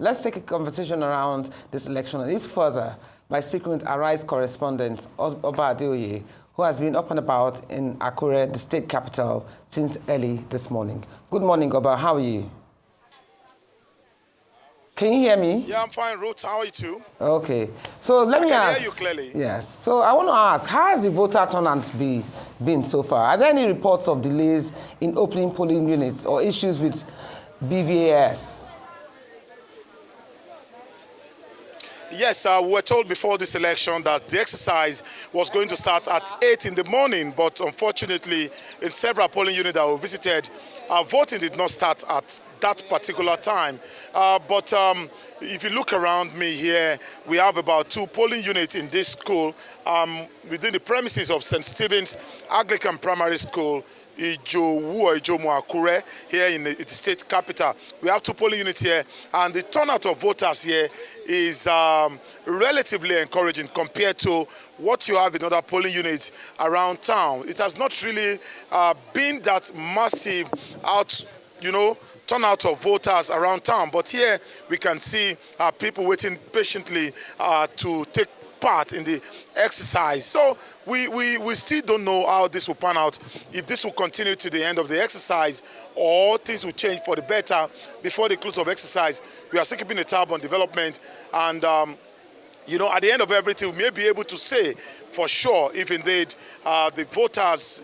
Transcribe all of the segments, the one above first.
Let's take a conversation around this election a little further by speaking with Arise correspondent Oba Adeoye, who has been up and about in Akure, the state capital, since early this morning. Good morning, Oba. How are you? Can you hear me? Yeah, I'm fine, Ruth. How are you too? Okay. So let me ask. I can hear you clearly. Yes. So I want to ask, how has the voter turnout been so far? Are there any reports of delays in opening polling units or issues with BVAS? Yes, we were told before this election that the exercise was going to start at 8 in the morning, but unfortunately, in several polling units that we visited, voting did not start at that particular time. But if you look around me here, we have about 2 polling units in this school within the premises of St. Stephen's Anglican Primary School, Ijomu Akure, here in the state capital. We have 2 polling units here, and the turnout of voters here is relatively encouraging compared to what you have in other polling units around town. It has not really been that massive turnout of voters around town, but here we can see people waiting patiently to take part in the exercise. So we still don't know how this will pan out, if this will continue to the end of the exercise or things will change for the better before the close of exercise. We are still keeping a tab on development, and at the end of everything, we may be able to say for sure if indeed the voters,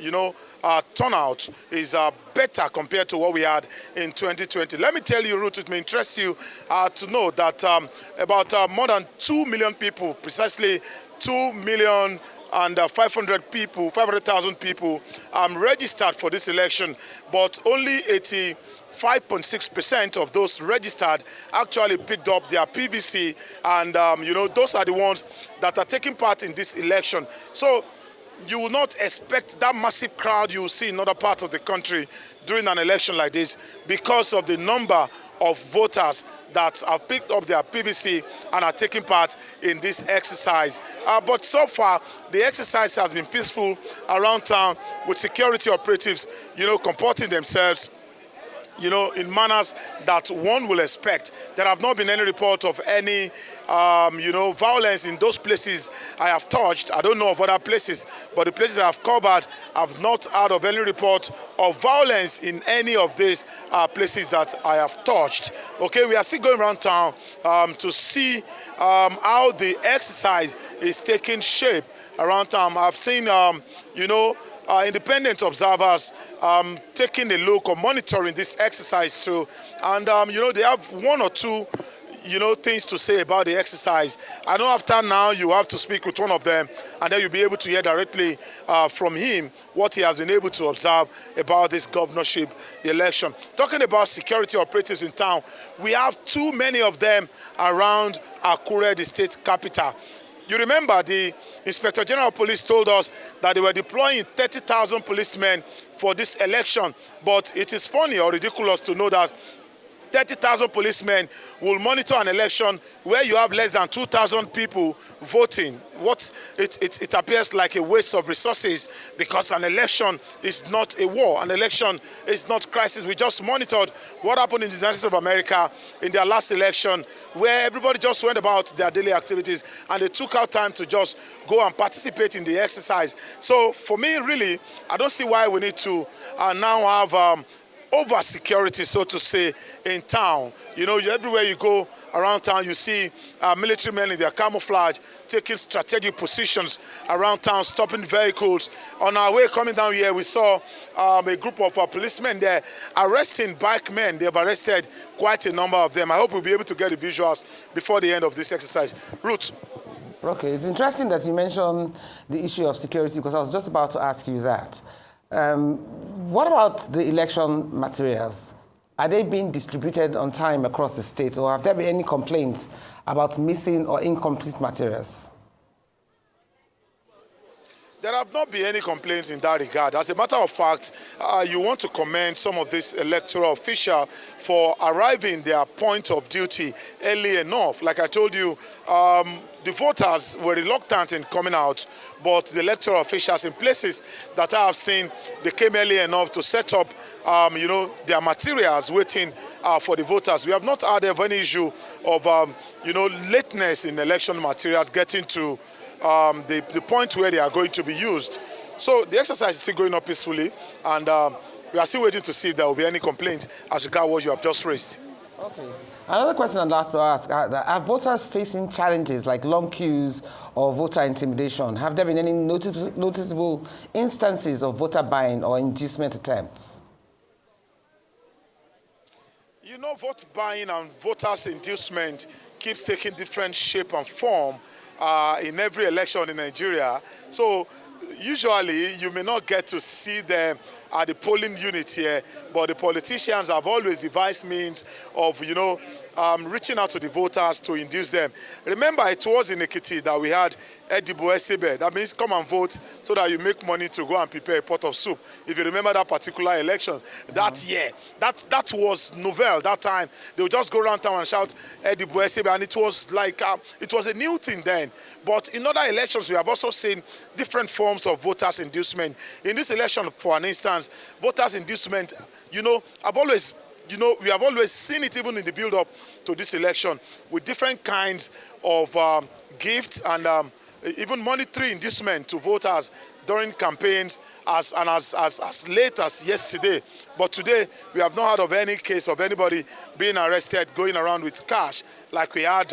turnout is better compared to what we had in 2020. Let me tell you, Ruth, it may interest you to know that about more than 2 million people, precisely 500,000 people registered for this election, but only 5.6% of those registered actually picked up their PVC, and those are the ones that are taking part in this election. So you will not expect that massive crowd you will see in other parts of the country during an election like this because of the number of voters that have picked up their PVC and are taking part in this exercise. But so far, the exercise has been peaceful around town, with security operatives, comporting themselves in manners that one will expect. There have not been any report of any, violence in those places I have touched. I don't know of other places, but the places I have covered, I've not heard of any report of violence in any of these places that I have touched. Okay, we are still going around town to see how the exercise is taking shape around town. I've seen, independent observers taking a look or monitoring this exercise too, and they have 1 or 2 things to say about the exercise. I know after now you have to speak with one of them, and then you'll be able to hear directly from him what he has been able to observe about this governorship election. Talking about security operatives in town, we have too many of them around Akure, the state capital. You remember the Inspector General of Police told us that they were deploying 30,000 policemen for this election, but it is funny or ridiculous to know that 30,000 policemen will monitor an election where you have less than 2,000 people voting. It appears like a waste of resources, because an election is not a war. An election is not crisis. We just monitored what happened in the United States of America in their last election, where everybody just went about their daily activities and they took out time to just go and participate in the exercise. So for me, really, I don't see why we need to now have over security, so to say, in town. Everywhere you go around town, you see military men in their camouflage taking strategic positions around town, stopping vehicles. On our way coming down here, we saw a group of policemen there arresting bike men. They've arrested quite a number of them. I hope we'll be able to get the visuals before the end of this exercise. Ruth. Okay, it's interesting that you mentioned the issue of security, because I was just about to ask you that. What about the election materials? Are they being distributed on time across the state, or have there been any complaints about missing or incomplete materials? There have not been any complaints in that regard. As a matter of fact, you want to commend some of these electoral officials for arriving their point of duty early enough. Like I told you, the voters were reluctant in coming out, but the electoral officials in places that I have seen, they came early enough to set up, their materials waiting for the voters. We have not had any issue of, lateness in election materials getting to the point where they are going to be used. So the exercise is still going on peacefully, and we are still waiting to see if there will be any complaint as regards what you have just raised. Okay. Another question I'd like to ask, are voters facing challenges like long queues or voter intimidation? Have there been any noticeable instances of voter buying or inducement attempts? Vote buying and voters inducement keeps taking different shape and form in every election in Nigeria. So usually you may not get to see them at the polling unit here, but the politicians have always devised means of, reaching out to the voters to induce them. Remember, it was in Ekiti that we had Edibo Esebe. That means come and vote so that you make money to go and prepare a pot of soup. If you remember that particular election, that year, that was novel. That time, they would just go around town and shout Edibo Esebe, and it was like, it was a new thing then. But in other elections, we have also seen different forms of voters inducement. In this election, for an instance, voters inducement, we have always seen it even in the build-up to this election with different kinds of gifts and even monetary inducement to voters during campaigns as late as yesterday. But today, we have not heard of any case of anybody being arrested going around with cash like we had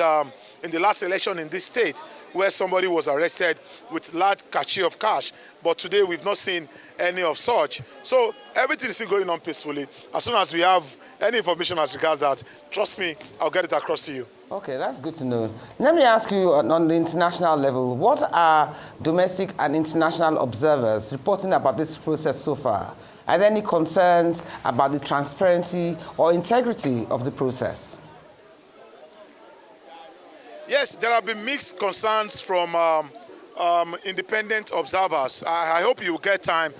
in the last election in this state, where somebody was arrested with large cache of cash. But today, we've not seen any of such. So everything is still going on peacefully. As soon as we have any information as regards that, trust me, I'll get it across to you. Okay, that's good to know. Let me ask you on the international level, what are domestic and international observers reporting about this process so far? Are there any concerns about the transparency or integrity of the process? Yes, there have been mixed concerns from independent observers. I hope you will get time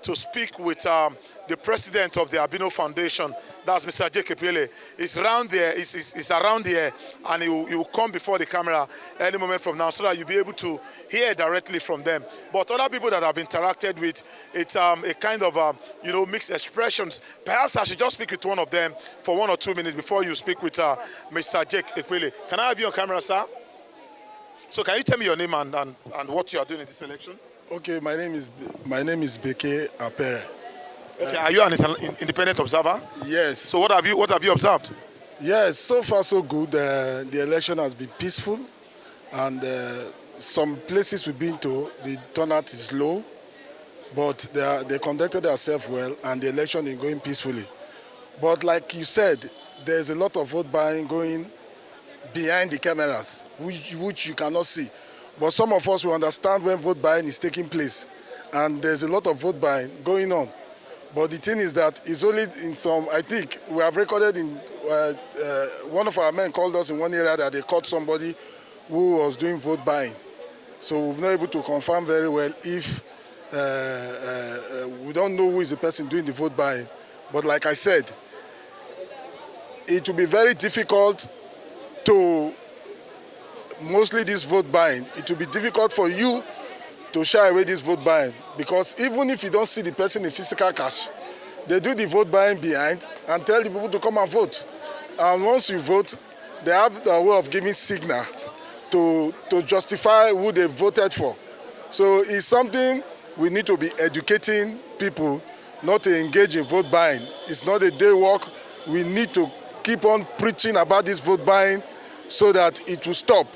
to speak with the president of the Albino Foundation, that's Mr. Jake Epele. He's around there, he's around here, and he will come before the camera any moment from now so that you'll be able to hear directly from them. But other people that I've interacted with, it's a kind of, mixed expressions. Perhaps I should just speak with one of them for 1 or 2 minutes before you speak with Mr. Jake Epele. Can I have you on camera, sir? So can you tell me your name and what you are doing in this election? Okay, my name is Beke Apere. Okay, are you an independent observer? Yes. So what have you observed? Yes, so far so good. The election has been peaceful, and some places we've been to, the turnout is low, but they conducted themselves well, and the election is going peacefully. But like you said, there's a lot of vote buying going behind the cameras, which you cannot see. But some of us will understand when vote buying is taking place, and there's a lot of vote buying going on. But the thing is that it's only in some, I think we have recorded in, one of our men called us in one area that they caught somebody who was doing vote buying. So we've not able to confirm very well if, we don't know who is the person doing the vote buying. But like I said, it will be very difficult to, mostly this vote buying, it will be difficult for you to shy away this vote buying, because even if you don't see the person in physical cash, they do the vote buying behind and tell the people to come and vote. And once you vote, they have a way of giving signals to justify who they voted for. So it's something we need to be educating people not to engage in vote buying. It's not a day work. We need to keep on preaching about this vote buying so that it will stop.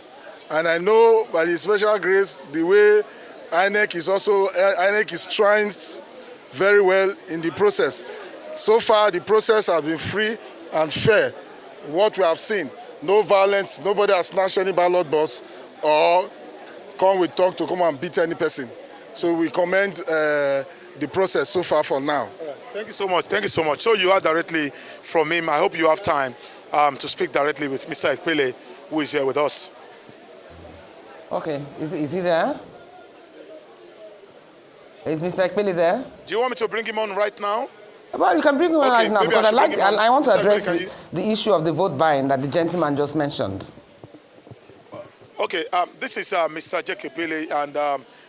And I know by the special grace, the way INEC is trying very well in the process. So far, the process has been free and fair. What we have seen, no violence, nobody has snatched any ballot box or come with talk to come and beat any person. So we commend the process so far for now. Thank you so much. Thank you so much. So you are directly from him. I hope you have time to speak directly with Mr. Epele, who is here with us. Okay, is he there? Is Mr. Ekpele there? Do you want me to bring him on right now? Well, you can bring him on right now, because I want to address Ekpele, the issue of the vote buying that the gentleman just mentioned. Okay, this is Mr. Jacob Bailey, and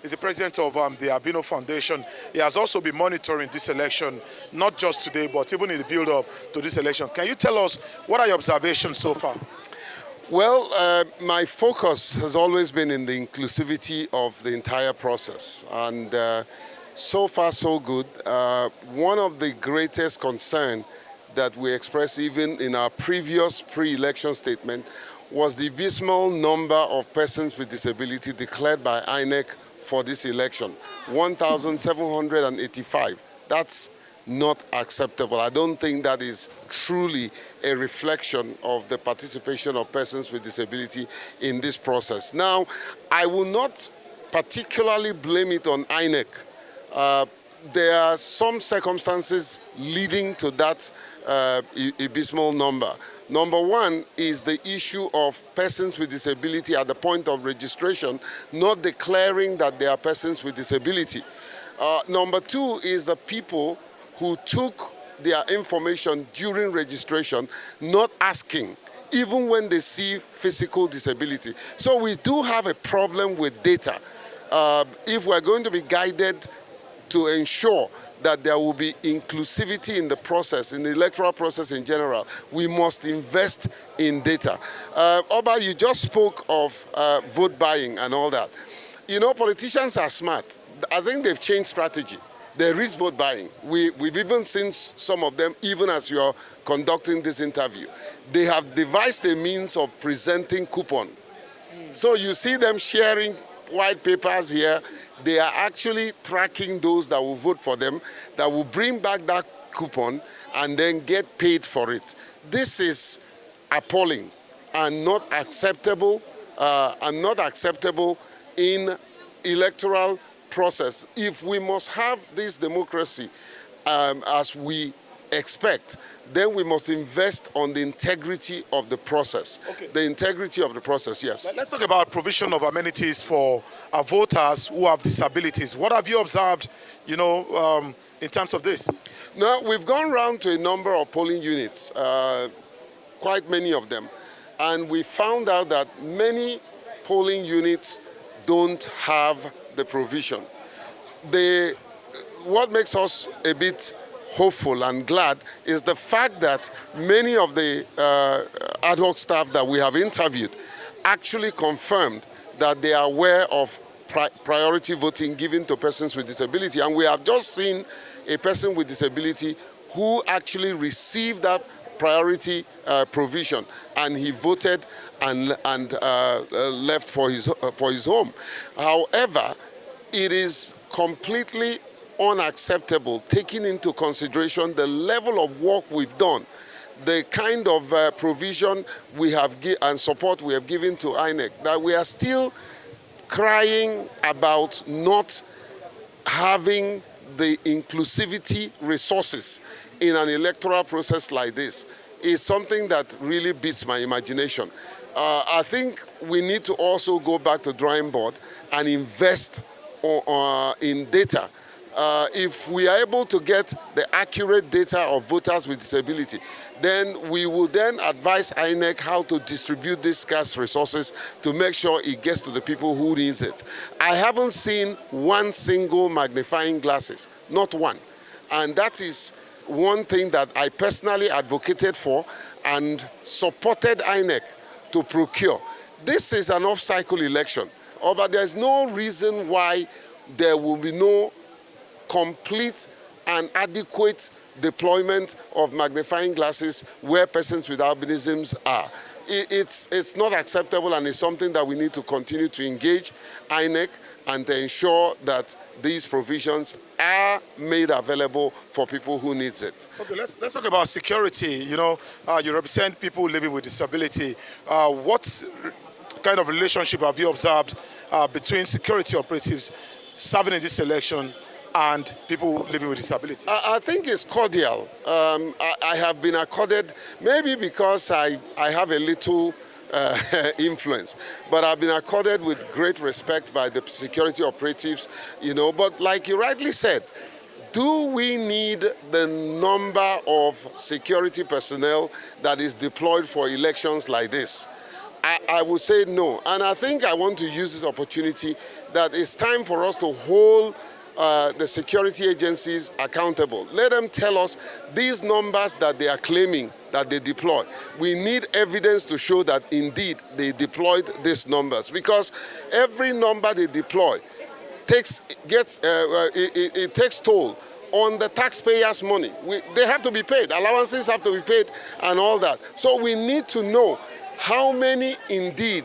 he's the president of the Albino Foundation. He has also been monitoring this election, not just today, but even in the build-up to this election. Can you tell us what are your observations so far? Well, my focus has always been in the inclusivity of the entire process, and so far so good. One of the greatest concern that we expressed even in our previous pre-election statement was the abysmal number of persons with disability declared by INEC for this election, 1,785. That's not acceptable. I don't think that is truly a reflection of the participation of persons with disability in this process. Now, I will not particularly blame it on INEC. There are some circumstances leading to that abysmal number. Number one is the issue of persons with disability at the point of registration not declaring that they are persons with disability. Number two is the people who took their information during registration not asking, even when they see physical disability. So we do have a problem with data. If we're going to be guided to ensure that there will be inclusivity in the process, in the electoral process in general, we must invest in data. Oba, you just spoke of vote buying and all that. You know, politicians are smart. I think they've changed strategy. There is vote buying. We've even seen some of them, even as you're conducting this interview. They have devised a means of presenting coupon. So you see them sharing white papers here. They are actually tracking those that will vote for them, that will bring back that coupon and then get paid for it. This is appalling and not acceptable, in electoral process. If we must have this democracy as we expect, then we must invest on the integrity of the process. Okay. The integrity of the process, yes. Let's talk about provision of amenities for our voters who have disabilities. What have you observed, you know, in terms of this? Now, we've gone around to a number of polling units, quite many of them, and we found out that many polling units don't have the provision. What makes us a bit hopeful and glad is the fact that many of the ad hoc staff that we have interviewed actually confirmed that they are aware of priority voting given to persons with disability. And we have just seen a person with disability who actually received that priority provision, and he voted and left for his home. However, it is completely unacceptable, taking into consideration the level of work we've done, the kind of provision we have and support we have given to INEC, that we are still crying about not having the inclusivity resources in an electoral process like this is something that really beats my imagination. I think we need to also go back to drawing board and invest in data. If we are able to get the accurate data of voters with disability, then we will then advise INEC how to distribute these scarce resources to make sure it gets to the people who needs it. I haven't seen one single magnifying glasses, not one. And that is one thing that I personally advocated for and supported INEC to procure. This is an off-cycle election, but there's no reason why there will be no complete and adequate deployment of magnifying glasses where persons with albinisms are. It's not acceptable, and it's something that we need to continue to engage INEC and to ensure that these provisions are made available for people who needs it. Okay, let's talk about security. You know, you represent people living with disability. What kind of relationship have you observed between security operatives serving in this election and people living with disability? I think it's cordial. I have been accorded, maybe because I have a little influence, but I've been accorded with great respect by the security operatives, you know. But like you rightly said, do we need the number of security personnel that is deployed for elections like this? I would say no. And I think I want to use this opportunity that it's time for us to hold the security agencies accountable. Let them tell us these numbers that they are claiming that they deploy. We need evidence to show that indeed they deployed these numbers, because every number they deploy takes toll on the taxpayers' money. They have to be paid. Allowances have to be paid and all that. So we need to know how many indeed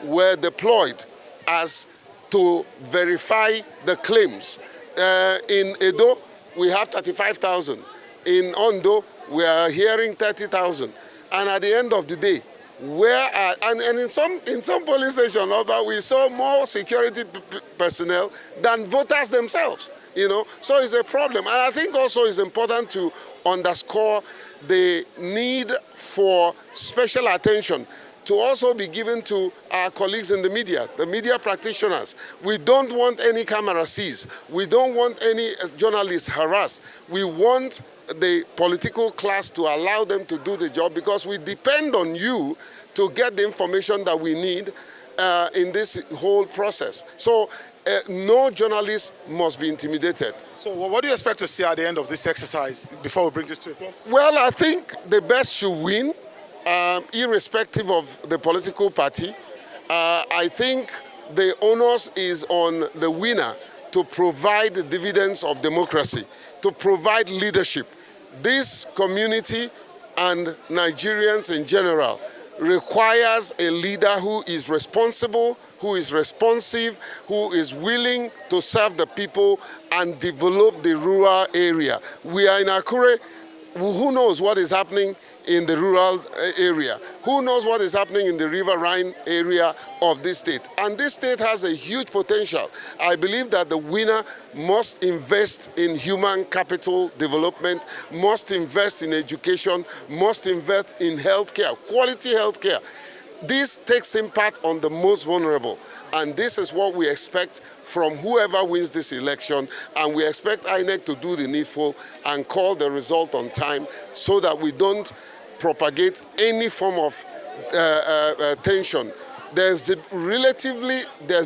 were deployed as to verify the claims. In Edo, we have 35,000. In Ondo, we are hearing 30,000. And at the end of the day, and in some police stations, we saw more security personnel than voters themselves. So it's a problem. And I think also it's important to underscore the need for special attention to also be given to our colleagues in the media practitioners. We don't want any camera seized. We don't want any journalists harassed. We want the political class to allow them to do the job, because we depend on you to get the information that we need in this whole process. So no journalist must be intimidated. So what do you expect to see at the end of this exercise before we bring this to a close? Well, I think the best should win, irrespective of the political party. I think the onus is on the winner to provide the dividends of democracy, to provide leadership. This community and Nigerians in general requires a leader who is responsible, who is responsive, who is willing to serve the people and develop the rural area. We are in Akure. Who knows what is happening in the rural area? Who knows what is happening in the River Rhine area of this state? And this state has a huge potential. I believe that the winner must invest in human capital development, must invest in education, must invest in healthcare, quality healthcare. This takes impact on the most vulnerable. And this is what we expect from whoever wins this election. And we expect INEC to do the needful and call the result on time, so that we don't propagate any form of tension. There's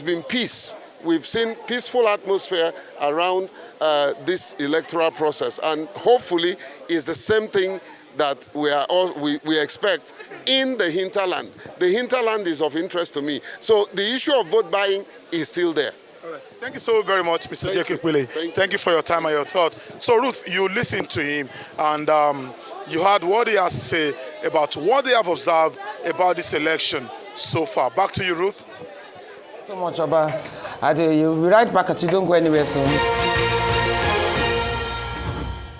been peace. We've seen peaceful atmosphere around this electoral process. And hopefully it's the same thing that we expect in the hinterland. The hinterland is of interest to me. So the issue of vote buying is still there. All right. Thank you so very much, Mr. Jacob Willie. Thank you for your time and your thought. So Ruth, you listened to him, and you heard what he has to say about what they have observed about this election so far. Back to you, Ruth. So much, Oba. You'll be right back at you. Don't go anywhere soon.